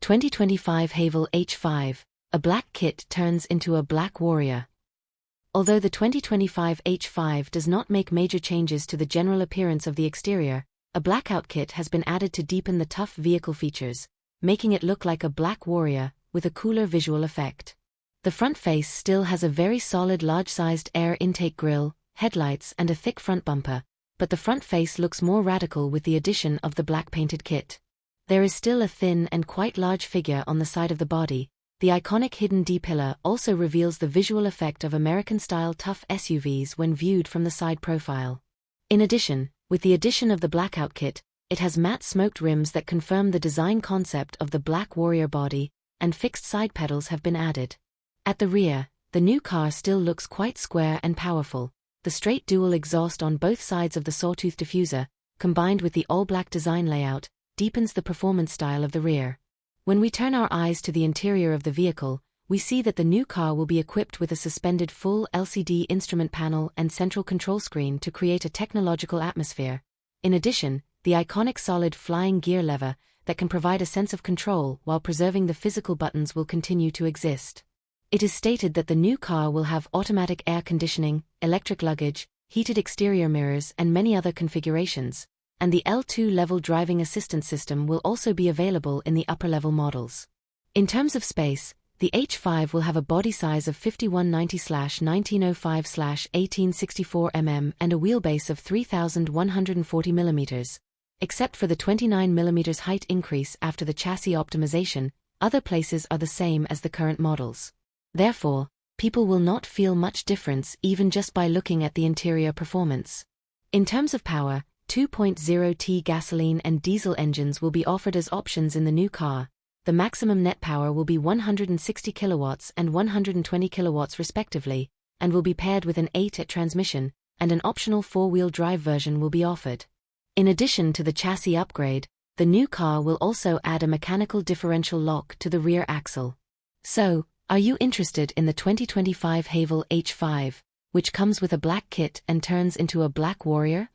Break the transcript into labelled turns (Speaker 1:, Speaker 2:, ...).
Speaker 1: 2025 Haval H5, a black kit turns into a black warrior. Although the 2025 H5 does not make major changes to the general appearance of the exterior, a blackout kit has been added to deepen the tough vehicle features, making it look like a black warrior, with a cooler visual effect. The front face still has a very solid large-sized air intake grille, headlights and a thick front bumper, but the front face looks more radical with the addition of the black painted kit. There is still a thin and quite large figure on the side of the body. The iconic hidden D-pillar also reveals the visual effect of American-style tough SUVs when viewed from the side profile. In addition, with the addition of the blackout kit, it has matte smoked rims that confirm the design concept of the Black Warrior body, and fixed side pedals have been added. At the rear, the new car still looks quite square and powerful. The straight dual exhaust on both sides of the sawtooth diffuser, combined with the all-black design layout, deepens the performance style of the rear. When we turn our eyes to the interior of the vehicle, we see that the new car will be equipped with a suspended full LCD instrument panel and central control screen to create a technological atmosphere. In addition, the iconic solid flying gear lever that can provide a sense of control while preserving the physical buttons will continue to exist. It is stated that the new car will have automatic air conditioning, electric luggage, heated exterior mirrors and many other configurations, and the L2 level driving assistance system will also be available in the upper-level models. In terms of space, the H5 will have a body size of 5190/1905/1864 mm and a wheelbase of 3,140 mm. Except for the 29 mm height increase after the chassis optimization, other places are the same as the current models. Therefore, people will not feel much difference even just by looking at the interior performance. In terms of power, 2.0T gasoline and diesel engines will be offered as options in the new car. The maximum net power will be 160 kilowatts and 120 kilowatts respectively, and will be paired with an 8-AT transmission, and an optional 4-wheel drive version will be offered. In addition to the chassis upgrade, the new car will also add a mechanical differential lock to the rear axle. So, are you interested in the 2025 Haval H5, which comes with a black kit and turns into a black warrior?